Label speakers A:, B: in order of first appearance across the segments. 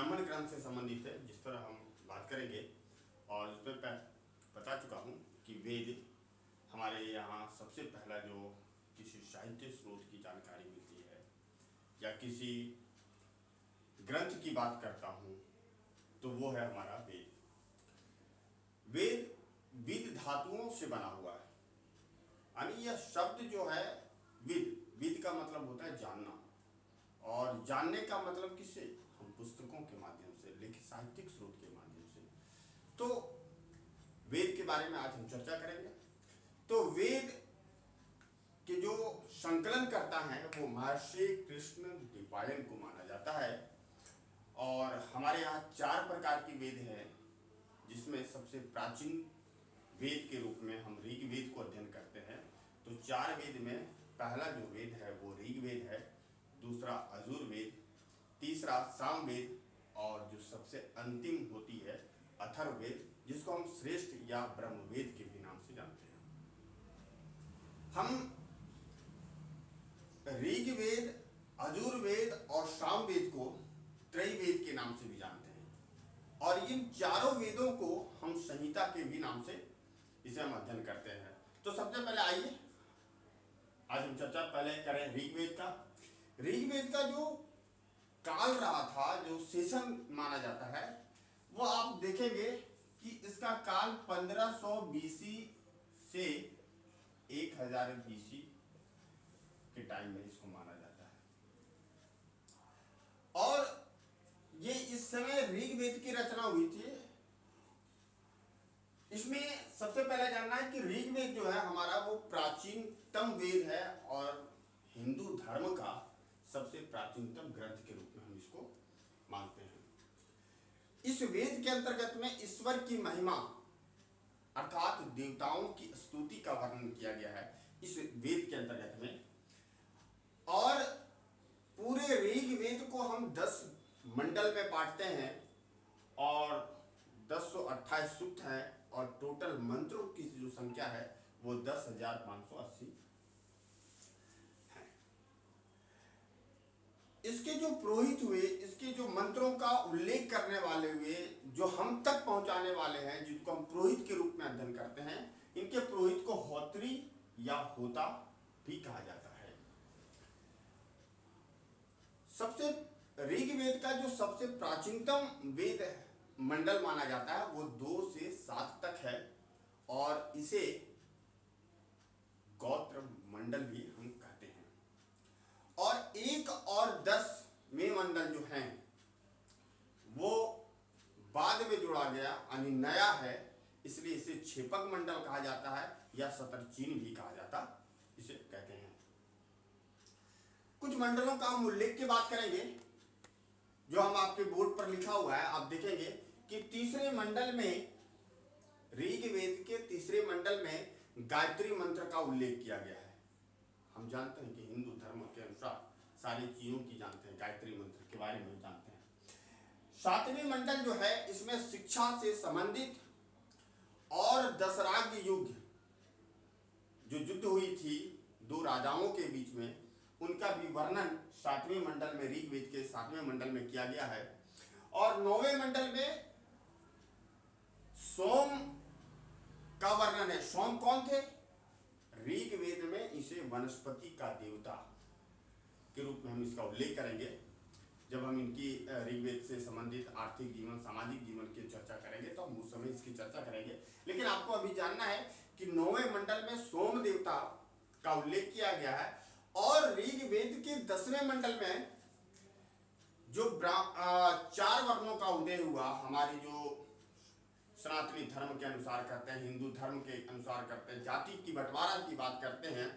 A: ब्राह्मण ग्रंथ से संबंधित है, जिस पर हम बात करेंगे। और इसमें बता चुका हूँ कि वेद हमारे यहाँ सबसे पहला जो किसी साहित्य स्रोत की जानकारी मिलती है या किसी ग्रंथ की बात करता हूँ तो वो है हमारा वेद। वेद विद धातुओं से बना हुआ है, यानी यह शब्द जो है विद का मतलब होता है जानना, और जानने का मतलब किससे? हम पुस्तकों के माध्यम से, लिखित साहित्यिक स्रोत के माध्यम से। तो वेद के बारे में आज हम चर्चा करेंगे। तो वेद के जो संकलन करता है वो महर्षि कृष्ण द्वैपायन को माना जाता है। और हमारे यहाँ 4 प्रकार की वेद है, जिसमें सबसे प्राचीन वेद के रूप में हम ऋग्वेद को अध्ययन करते हैं। तो 4 वेद में पहला जो वेद है वो ऋग्वेद है, दूसरा यजुर्वेद, तीसरा सामवेद, और जो सबसे अंतिम होती है अथर्ववेद, जिसको हम श्रेष्ठ या ब्रह्मवेद के भी नाम से जानते हैं। हम ऋग्वेद, यजुर्वेद और सामवेद को त्रैवेद के नाम से भी जानते हैं, और इन चारों वेदों को हम संहिता के भी नाम से इसे हम अध्ययन करते हैं। तो सबसे पहले आइए आज हम चर्चा पहले करें ऋग्वेद का। ऋग्वेद का जो काल रहा था, जो सेशन माना जाता है, वो आप देखेंगे कि इसका काल 1500 BC से 1000 BC के टाइम में इसको माना जाता है। और ये इस समय ऋग्वेद की रचना हुई थी। इसमें सबसे पहले जानना है कि ऋग्वेद जो है हमारा वो प्राचीनतम वेद है, और हिंदू धर्म का सबसे प्राचीनतम ग्रंथ के रूप में हम इसको मानते हैं। इस वेद के अंतर्गत में ईश्वर की महिमा अर्थात देवताओं की स्तुति का वर्णन किया गया है इस वेद के अंतर्गत में। और पूरे ऋग्वेद को हम 10 मंडल में बांटते हैं, और 1028 सूक्त हैं, और टोटल मंत्रों की जो संख्या है वो 10,580 है। इसके जो पुरोहित हुए, इसके जो मंत्रों का उल्लेख करने वाले हुए, जो हम तक पहुंचाने वाले हैं, जिनको हम पुरोहित के रूप में अध्ययन करते हैं, इनके पुरोहित को होत्री या होता भी कहा जाता है। सबसे ऋग्वेद का जो सबसे प्राचीनतम वेद मंडल माना जाता है वो 2 से 7 तक है, और इसे गोत्र मंडल भी हम कहते हैं। और 1 और 10वें मंडल जो हैं वो बाद में जोड़ा गया, यानी नया है, इसलिए इसे क्षेपक मंडल कहा जाता है, या शतरचीन भी कहा जाता इसे कहते हैं। कुछ मंडलों का हम उल्लेख की बात करेंगे, जो हम आपके बोर्ड पर लिखा हुआ है। आप देखेंगे कि तीसरे मंडल में, ऋग्वेद के तीसरे मंडल में गायत्री मंत्र का उल्लेख किया गया है। हम जानते हैं कि हिंदू धर्म के अनुसार सारी चीजों की जानते हैं, गायत्री मंत्र के बारे में जानते हैं। 7वें मंडल जो है इसमें शिक्षा से संबंधित और दशराग्य युग, जो युद्ध हुई थी 2 राजाओं के बीच में, उनका भी वर्णन 7वें मंडल में, ऋग्वेद के 7वें मंडल में किया गया है। और 9वें मंडल में सोम का वर्णन है। सोम कौन थे? ऋग्वेद में इसे वनस्पति का देवता के रूप में हम इसका उल्लेख करेंगे जब हम इनकी ऋग्वेद से संबंधित आर्थिक जीवन, सामाजिक जीवन की चर्चा करेंगे, तो हम उस समय इसकी चर्चा करेंगे। लेकिन आपको अभी जानना है कि 9वें मंडल में सोम देवता का उल्लेख किया गया है, और ऋग्वेद के 10वें मंडल में जो 4 वर्णों का उदय हुआ, हमारी जो सनातनी धर्म के अनुसार करते हैं, हिंदू धर्म के अनुसार करते हैं, जाति की बंटवारा की बात करते हैं,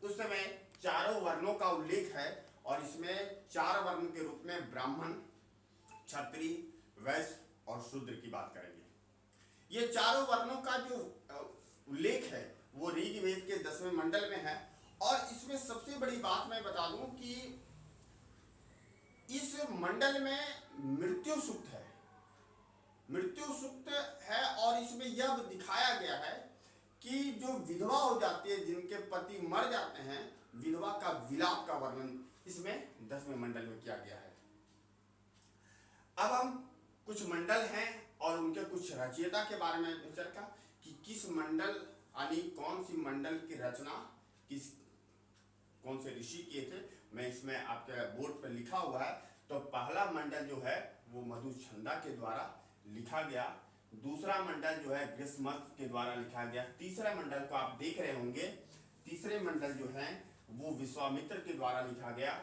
A: उस समय 4 वर्णों का उल्लेख है। और इसमें 4 वर्ण के रूप में ब्राह्मण, क्षत्रिय, वैश्य और शूद्र की बात करेंगे। ये 4 वर्णों का जो उल्लेख है वो ऋग्वेद के 10वें मंडल में है। और इसमें सबसे बड़ी बात मैं बता दूं कि इस मंडल में मृत्यु सूक्त है, मृत्यु सूक्त है, और इसमें यह दिखाया गया है कि जो विधवा हो जाती है, जिनके पति मर जाते हैं, विधवा का विलाप का वर्णन इसमें 10वें मंडल में किया गया है। अब हम कुछ मंडल हैं और उनके कुछ रचयिता के बारे में विचार का कि किस मंडल यानी कौन सी मंडल की रचना किस कौन से ऋषि किए थे। मैं इसमें आपके बोर्ड पर लिखा हुआ है। तो पहला मंडल जो है वो मधुछंदा के द्वारा लिखा गया, दूसरा मंडल जो है ग्रीष्मर्क के द्वारा लिखा गया, तीसरा मंडल को आप देख रहे होंगे, तीसरे मंडल जो है वो विश्वामित्र के द्वारा लिखा गया,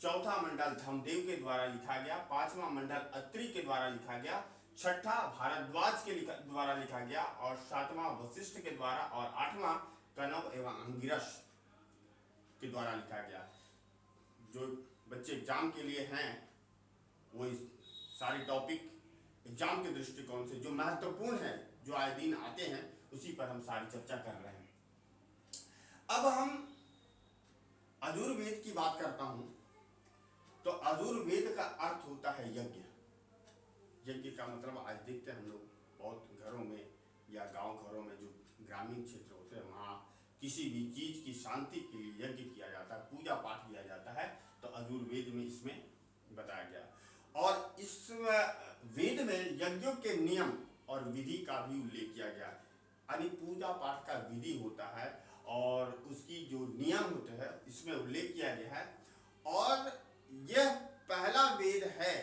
A: चौथा मंडल धर्मदेव के द्वारा लिखा गया, पांचवा मंडल अत्रि के द्वारा लिखा गया, छठा भारद्वाज के द्वारा लिखा गया और सातवां वशिष्ठ के द्वारा और आठवां कनव एवं अंगिरस के द्वारा लिखा गया। जो बच्चे एग्जाम के लिए हैं वो इस सारे टॉपिक एग्जाम के दृष्टिकोण से जो महत्वपूर्ण है, जो आए दिन आते हैं, उसी पर हम सारी चर्चा कर रहे हैं। अब हम अजुर्वेद की बात करता हूं तो अजुर्वेद का अर्थ होता है यज्ञ। यज्ञ का मतलब आज देखते हैं हम लोग बहुत घरों में या गांव घरों में जो ग्रामीण क्षेत्र होते हैं वहाँ किसी भी चीज की शांति के लिए यज्ञ किया जाता है, पूजा पाठ किया जाता है। तो अजुर्वेद में इसमें बताया गया और इस वेद में यज्ञों के नियम और विधि का भी उल्लेख किया गया। यानी पूजा पाठ का विधि होता है और उसकी जो नियम होते हैं इसमें उल्लेख किया गया है। और यह पहला वेद है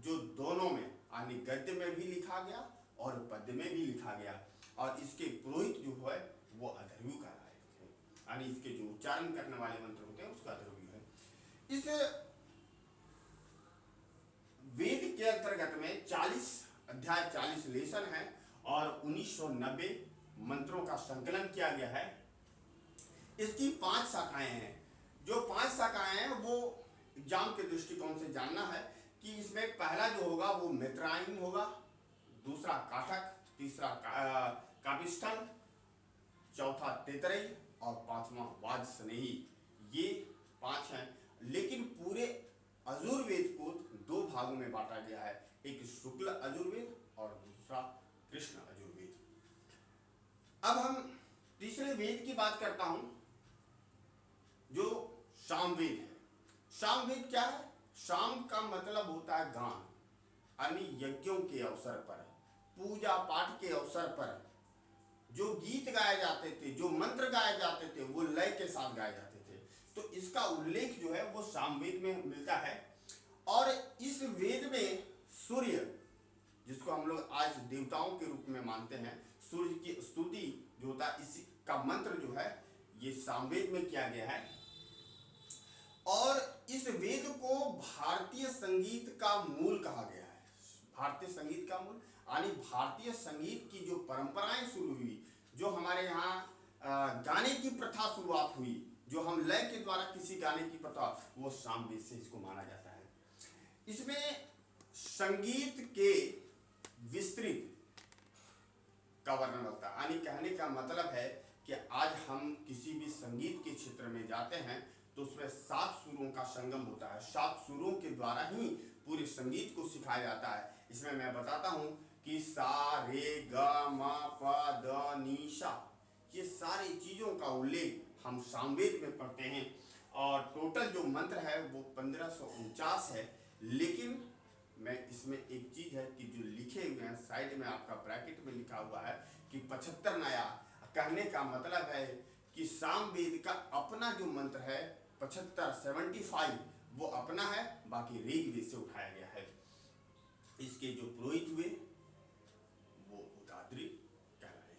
A: जो दोनों में यानी गद्य में भी लिखा गया और पद्य में भी लिखा गया और इसके पुरोहित जो है वो अथर्वयु कहलाए थे, यानी इसके जो उच्चारण करने वाले मंत्र होते हैं उसका अथर्वयु है। इस वेद के अंतर्गत में 40 अध्याय 40 लेसन है और 1990 मंत्रों का संकलन किया गया है। इसकी 5 शाखाएं हैं। जो 5 शाखाएं हैं वो एग्जाम के दृष्टिकोण से जानना है कि इसमें पहला जो होगा वो मित्रायण होगा, दूसरा काठक, तीसरा कापिष्ठन, चौथा तैतरेय और पांचवा वाजस्नेही। ये 5 हैं। लेकिन पूरे अजुर्वेद को 2 भागों में बांटा गया है, एक शुक्ल अजुर्वेद और दूसरा कृष्ण अजुर्वेद। अब हम तीसरे वेद की बात करता हूं जो सामवेद है। सामवेद क्या है? शाम का मतलब होता है गान, यानी यज्ञों के अवसर पर, पूजा पाठ के अवसर पर जो गीत गाए जाते थे, जो मंत्र गाए जाते थे वो लय के साथ गाए जाते थे। तो इसका उल्लेख जो है वो सामवेद में मिलता है। और इस वेद में सूर्य, जिसको हम लोग आज देवताओं के रूप में मानते हैं, सूर्य की स्तुति जो होता है इसी का मंत्र जो है ये सामवेद में किया गया है। और इस वेद को भारतीय संगीत का मूल कहा गया है। भारतीय संगीत का मूल यानी भारतीय संगीत की जो परंपराएं शुरू हुई, जो हमारे यहाँ गाने की प्रथा शुरुआत हुई, जो हम लय के द्वारा किसी गाने की प्रथा, वो सामवेद से इसको माना जाता है। इसमें संगीत के विस्तृत का वर्णन होता है। यानी कहने का मतलब है कि आज हम किसी भी संगीत के क्षेत्र में जाते हैं तो उसमें 7 सुरों का संगम होता है। 7 सुरों के द्वारा ही पूरे संगीत को सिखाया जाता है। इसमें मैं बताता हूं कि सा रे ग म प द नी सा, ये सारी चीजों का उल्लेख हम सामवेद में पढ़ते हैं। और टोटल जो मंत्र है वो 1549 है। लेकिन मैं इसमें एक चीज है कि जो लिखे हुए हैं साइड में आपका ब्रैकेट में लिखा हुआ है कि 75 नया। कहने का मतलब है कि सामवेद का अपना जो मंत्र है 75 वो अपना है, बाकी ऋग्वेद से उठाया गया है। इसके जो पुरोहित हुए वो उदाद्री कहलाए।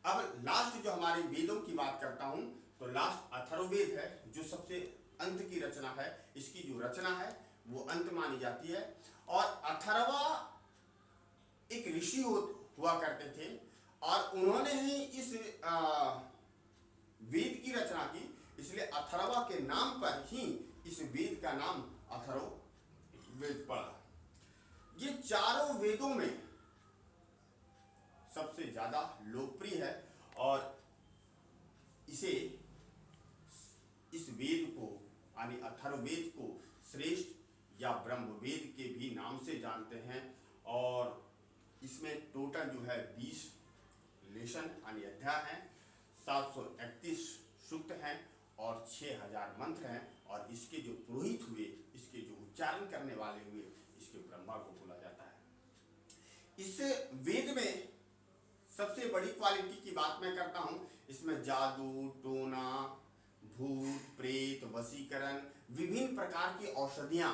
A: अब लास्ट जो हमारे वेदों की बात करता हूं तो लास्ट अथर्ववेद है जो सबसे अंत की रचना है। इसकी जो रचना है वो अंत मानी जाती है। और अथर्वा एक ऋषि हुआ करते थे और उन्होंने ही इस वेद की रचना की, इसलिए अथर्वा के नाम पर ही इस वेद का नाम अथर्ववेद पड़ा। ये चारों वेदों में सबसे ज्यादा लोकप्रिय है और इसे इस वेद को यानी अथर्ववेद को श्रेष्ठ या ब्रह्मवेद के भी नाम से जानते हैं। और इसमें टोटल जो है 20 लेसन यानी अध्याय हैं, 731 सूक्त हैं और 6000 मंत्र हैं। और इसके जो पुरोहित हुए, इसके जो उच्चारण करने वाले हुए, इसके ब्रह्म ब्रह्मा को बोला जाता है। इस वेद में सबसे बड़ी क्वालिटी की बात मैं करता हूं, इसमें जादू, टोना, भूत प्रेत, वशीकरण, विभिन्न प्रकार की औषधियां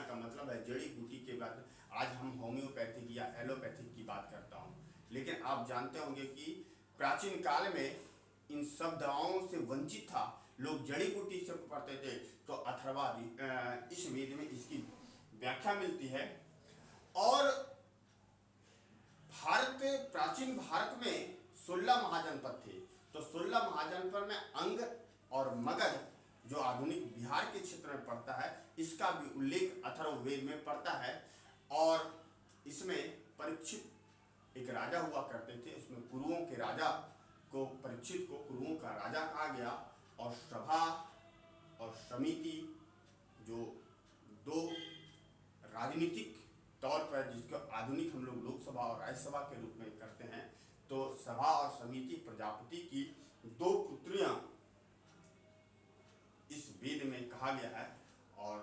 A: का मतलब है जड़ी बूटी के बाद। आज हम होम्योपैथिक या एलोपैथिक की बात करता हूं, लेकिन आप जानते होंगे कि प्राचीन काल में इन सब दवाओं से वंचित था, लोग जड़ी बूटी से पढ़ते थे। तो अथर्वा इस वेद में इसकी व्याख्या मिलती है। और प्राचीन भारत में 16 महाजनपद थे, तो 16 महाजनपद में अंग और मगध जो आधुनिक बिहार के क्षेत्र में पड़ता है, इसका भी उल्लेख अथर्ववेद में पड़ता है। और इसमें परीक्षित एक राजा हुआ करते थे, उसमें कुरुओं के राजा को, परीक्षित को कुरुओं का राजा कहा गया। और सभा और समिति जो दो राजनीतिक तौर पर, जिसको आधुनिक हम लोग लोकसभा और राज्यसभा के रूप में करते हैं, तो सभा और समिति प्रजापति की 2 पुत्रियां इस वेद में कहा गया है। और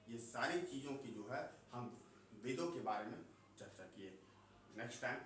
A: ये सारी चीज़ों की जो है हम वेदों के बारे में चर्चा किए। Next time